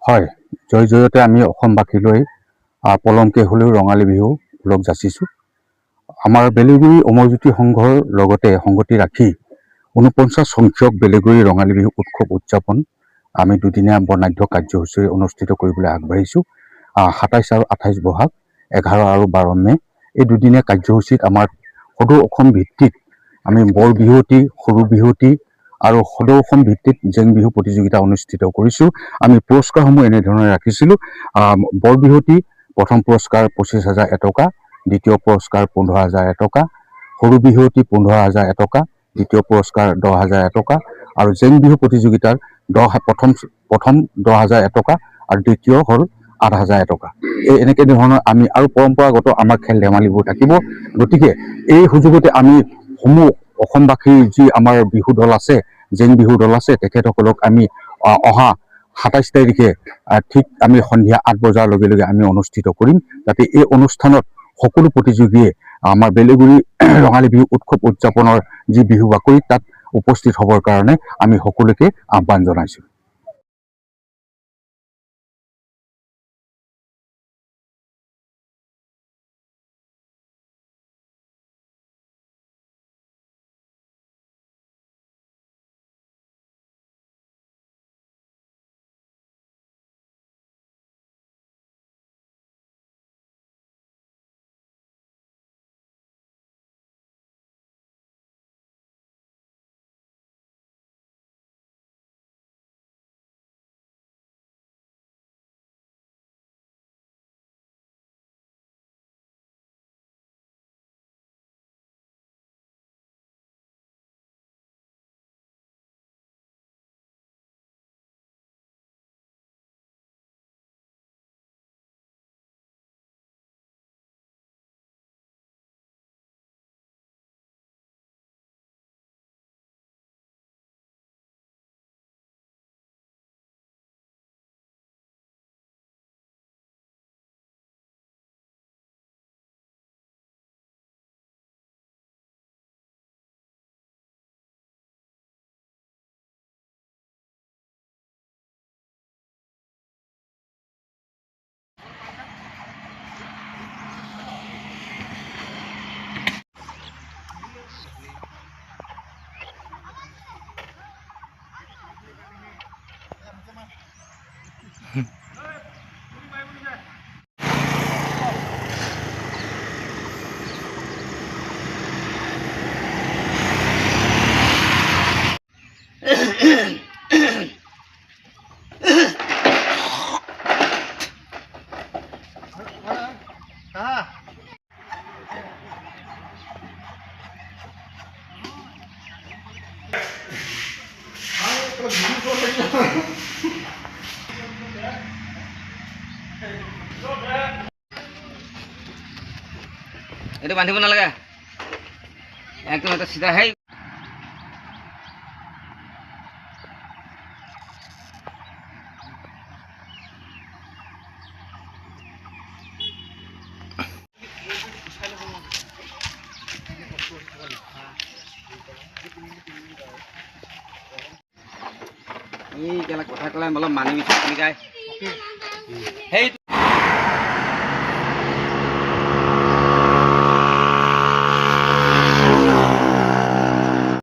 হয়, জয় জয়তে আমি অসমবাসীলৈ পলমকে হ'লেও ৰঙালী বিহু ওলগ যাচিছোঁ। আমাৰ বেলেগুৰি অমৰজ্যোতি সংঘৰ লগতে সংগতি ৰাখি ৪৯ সংখ্যক বেলেগুৰি ৰঙালী বিহু উৎসৱ উদযাপন আমি দুদিনীয়া বৰ্ণাঢ্য কাৰ্যসূচী অনুষ্ঠিত কৰিবলৈ আগবাঢ়িছোঁ। ২৭ আৰু ২৮ বহাগ, ১১ আৰু ১২ মে এই দুদিনীয়া কাৰ্যসূচীত আমাৰ সদৌ অসম ভিত্তিত আমি বৰ বিহুৱতী, সৰু বিহুৱতী আৰু সদৌ অসম ভিত্তিত জেং বিহু প্ৰতিযোগিতা অনুষ্ঠিত কৰিছোঁ। আমি পুৰস্কাৰসমূহ এনেধৰণে ৰাখিছিলোঁ। বৰ বিহুৱতী প্ৰথম পুৰস্কাৰ ২৫,০০০ এটকা, দ্বিতীয় পুৰস্কাৰ ১৫,০০০ এটকা, সৰু বিহুৱতী ১৫,০০০ এটকা, দ্বিতীয় পুৰস্কাৰ ১০,০০০ এটকা আৰু জেং বিহু প্ৰতিযোগিতাৰ প্ৰথম ১০,০০০ এটকা আৰু দ্বিতীয় হ'ল ৮,০০০ এটকা। এনেকৈ ধৰণৰ আমি আৰু পৰম্পৰাগত আমাৰ খেল ধেমালিবোৰ থাকিব। গতিকে এই সুযোগতে আমি সমূহ অসমবাসীৰ যি আমাৰ বিহু দল আছে, জেং বিহু দল আছে, তেখেতসকলক আমি অহা ২৭ তাৰিখে ঠিক আমি সন্ধিয়া ৮ বজাৰ লগে লগে আমি অনুষ্ঠিত কৰিম, যাতে এই অনুষ্ঠানত সকলো প্ৰতিযোগীয়ে আমাৰ বেলেগুৰি ৰঙালী বিহু উৎসৱ উদযাপনৰ যি বিহু বাকৰি তাত উপস্থিত হ'বৰ কাৰণে আমি সকলোকে আহ্বান জনাইছোঁ। এইটো বান্ধিব নালাগে, একদম এটা চিধা হেই। এই কেলা কথা ক'লে অলপ মানি মিছা গায় সেই